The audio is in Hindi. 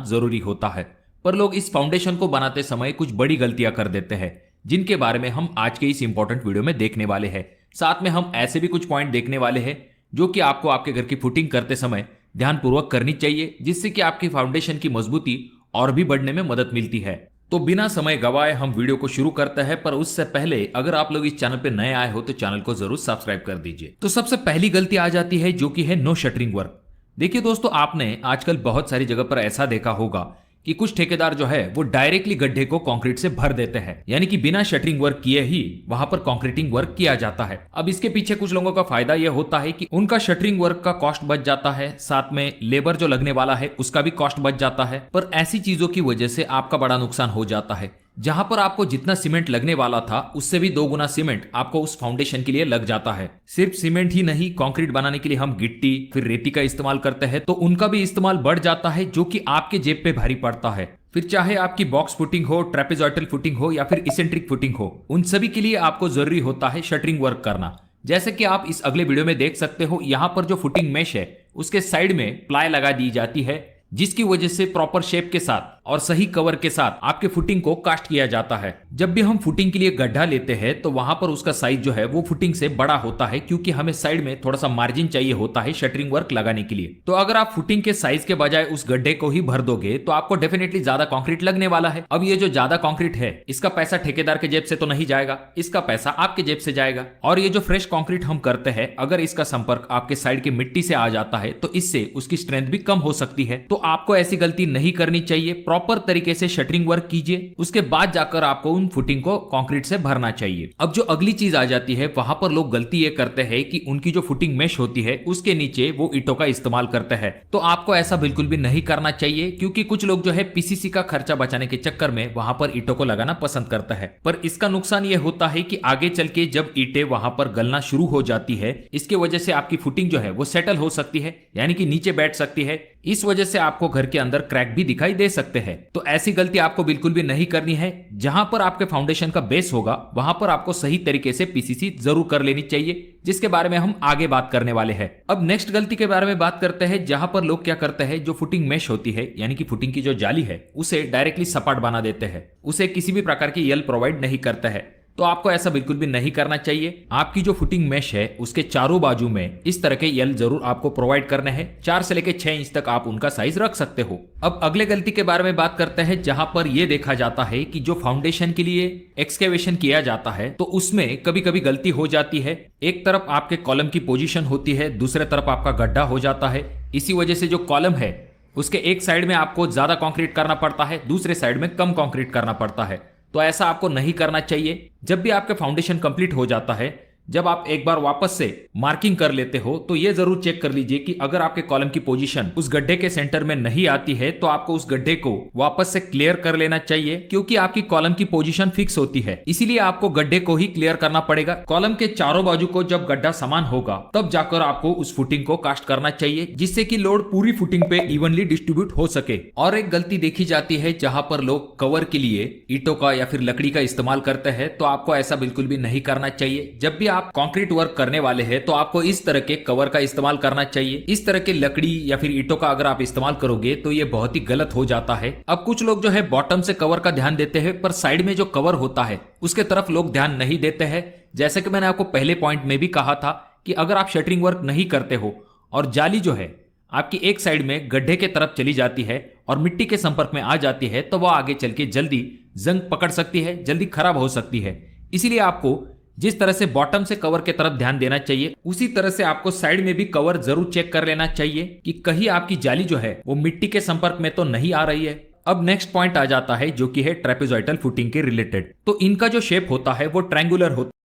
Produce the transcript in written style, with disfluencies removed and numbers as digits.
जरूरी होता है। पर लोग इस फाउंडेशन को बनाते समय कुछ बड़ी गलतियां कर देते हैं, जिनके बारे में हम आज के इस इंपॉर्टेंट वीडियो में देखने वाले हैं। साथ में हम ऐसे भी कुछ पॉइंट देखने वाले हैं जो कि आपको आपके घर की फुटिंग करते समय ध्यानपूर्वक करनी चाहिए, जिससे कि आपकी फाउंडेशन की मजबूती और भी बढ़ने में मदद मिलती है। तो बिना समय गवाए हम वीडियो को शुरू करते हैं, पर उससे पहले अगर आप लोग इस चैनल पे नए आए हो तो चैनल को जरूर सब्सक्राइब कर दीजिए। तो सबसे पहली गलती आ जाती है जो कि है नो शटरिंग वर्क। देखिए दोस्तों, आपने आजकल बहुत सारी जगह पर ऐसा देखा होगा कि कुछ ठेकेदार जो है वो डायरेक्टली गड्ढे को कंक्रीट से भर देते हैं, यानी कि बिना शटरिंग वर्क किए ही वहां पर कंक्रीटिंग वर्क किया जाता है। अब इसके पीछे कुछ लोगों का फायदा यह होता है कि उनका शटरिंग वर्क का कॉस्ट बच जाता है, साथ में लेबर जो लगने वाला है उसका भी कॉस्ट बच जाता है। पर ऐसी चीजों की वजह से आपका बड़ा नुकसान हो जाता है। जहां पर आपको जितना सीमेंट लगने वाला था उससे भी 2 गुना सीमेंट आपको उस फाउंडेशन के लिए लग जाता है। सिर्फ सीमेंट ही नहीं, कंक्रीट बनाने के लिए हम गिट्टी फिर रेती का इस्तेमाल करते हैं, तो उनका भी इस्तेमाल बढ़ जाता है, जो कि आपके जेब पे भारी पड़ता है। फिर चाहे आपकी बॉक्स फुटिंग हो, ट्रेपेजॉइडल फुटिंग हो या फिर इसेंट्रिक फुटिंग हो, उन सभी के लिए आपको जरूरी होता है शटरिंग वर्क करना। जैसे कि आप इस अगले वीडियो में देख सकते हो, यहां पर जो फुटिंग मेश है उसके साइड में प्लाई लगा दी जाती है, जिसकी वजह से प्रॉपर शेप के साथ और सही कवर के साथ आपके फुटिंग को कास्ट किया जाता है। जब भी हम फुटिंग के लिए गड्ढा लेते हैं तो वहां पर उसका साइज जो है वो फुटिंग से बड़ा होता है, क्योंकि हमें साइड में थोड़ा सा मार्जिन चाहिए होता है शटरिंग वर्क लगाने के लिए। तो अगर आप फुटिंग के साइज के बजाय उस गड्ढे को ही भर दोगे तो आपको डेफिनेटली ज्यादा कंक्रीट लगने वाला है। अब ये जो ज्यादा कंक्रीट है इसका पैसा ठेकेदार के जेब से तो नहीं जाएगा, इसका पैसा आपके जेब से जाएगा। और ये जो फ्रेश कंक्रीट हम करते हैं, अगर इसका संपर्क आपके साइड की मिट्टी से आ जाता है तो इससे उसकी स्ट्रेंथ भी कम हो सकती है। तो आपको ऐसी गलती नहीं करनी चाहिए। प्रॉपर तरीके से शटरिंग वर्क कीजिए, उसके बाद जाकर आपको उन फुटिंग को कंक्रीट से भरना चाहिए। अब जो अगली चीज आ जाती है, वहां पर लोग गलती ये करते हैं कि उनकी जो फुटिंग मेश होती है उसके नीचे वो ईंटों का इस्तेमाल करते हैं। तो आपको ऐसा बिल्कुल भी नहीं करना चाहिए, क्योंकि कुछ लोग जो है पीसीसी का खर्चा बचाने के चक्कर में वहां पर ईंटों को लगाना पसंद करता है। पर इसका नुकसान ये होता है कि आगे चल के जब ईंटें वहां पर गलना शुरू हो जाती है, इसके वजह से आपकी फुटिंग जो है वो सेटल हो सकती है, यानी कि नीचे बैठ सकती है। इस वजह से आपको घर के अंदर क्रैक भी दिखाई दे सकते हैं। तो ऐसी गलती आपको बिल्कुल भी नहीं करनी है। जहां पर आपके फाउंडेशन का बेस होगा वहां पर आपको सही तरीके से पीसीसी जरूर कर लेनी चाहिए, जिसके बारे में हम आगे बात करने वाले हैं। अब नेक्स्ट गलती के बारे में बात करते हैं, जहां पर लोग क्या करते हैं, जो फुटिंग मेश होती है यानी कि फुटिंग की जो जाली है उसे डायरेक्टली सपाट बना देते हैं, उसे किसी भी प्रकार की यल प्रोवाइड नहीं करते हैं। तो आपको ऐसा बिल्कुल भी नहीं करना चाहिए। आपकी जो फुटिंग मेश है उसके चारों बाजू में इस तरह के यल जरूर आपको प्रोवाइड करने हैं। 4 से लेकर 6 इंच तक आप उनका साइज रख सकते हो। अब अगले गलती के बारे में बात करते हैं, जहां पर यह देखा जाता है कि जो फाउंडेशन के लिए एक्सकेवेशन किया जाता है तो उसमें कभी कभी गलती हो जाती है। एक तरफ आपके कॉलम की पोजीशन होती है, दूसरे तरफ आपका गड्ढा हो जाता है। इसी वजह से जो कॉलम है उसके एक साइड में आपको ज्यादा कंक्रीट करना पड़ता है, दूसरे साइड में कम कंक्रीट करना पड़ता है। तो ऐसा आपको नहीं करना चाहिए। जब भी आपका फाउंडेशन कंप्लीट हो जाता है, जब आप एक बार वापस से मार्किंग कर लेते हो, तो ये जरूर चेक कर लीजिए कि अगर आपके कॉलम की पोजीशन उस गड्ढे के सेंटर में नहीं आती है तो आपको उस गड्ढे को वापस से क्लियर कर लेना चाहिए, क्योंकि आपकी कॉलम की पोजीशन फिक्स होती है। इसीलिए आपको गड्ढे को ही क्लियर करना पड़ेगा। कॉलम के चारों बाजू को जब गड्ढा समान होगा तब जाकर आपको उस फुटिंग को कास्ट करना चाहिए, जिससे कि लोड पूरी फुटिंग पे इवनली डिस्ट्रीब्यूट हो सके। और एक गलती देखी जाती है, जहां पर लोग कवर के लिए ईंटों का या फिर लकड़ी का इस्तेमाल करते हैं, तो आपको ऐसा बिल्कुल भी नहीं करना चाहिए। जब भी आप कंक्रीट वर्क करने वाले हैं तो आपको इस तरह के कवर का इस्तेमाल करना चाहिए। इस तरह के लकड़ी या फिर ईंटों का अगर आप इस्तेमाल करोगे तो ये बहुत ही गलत हो जाता है। अब कुछ लोग जो है बॉटम से कवर का ध्यान देते हैं, पर साइड में जो कवर होता है उसके तरफ लोग ध्यान नहीं देते हैं। जैसे कि मैंने आपको पहले पॉइंट में भी कहा था कि अगर आप शटरिंग वर्क नहीं करते हो और जाली जो है आपकी एक साइड में गड्ढे के तरफ चली जाती है और मिट्टी के संपर्क में आ जाती है, तो वह आगे चल के जल्दी जंग पकड़ सकती है, जल्दी खराब हो सकती है। इसीलिए आपको जिस तरह से बॉटम से कवर के तरफ ध्यान देना चाहिए, उसी तरह से आपको साइड में भी कवर जरूर चेक कर लेना चाहिए कि कहीं आपकी जाली जो है वो मिट्टी के संपर्क में तो नहीं आ रही है। अब नेक्स्ट पॉइंट आ जाता है जो कि है ट्रेपेजॉइडल फुटिंग के रिलेटेड। तो इनका जो शेप होता है वो ट्रायंगुलर होता है।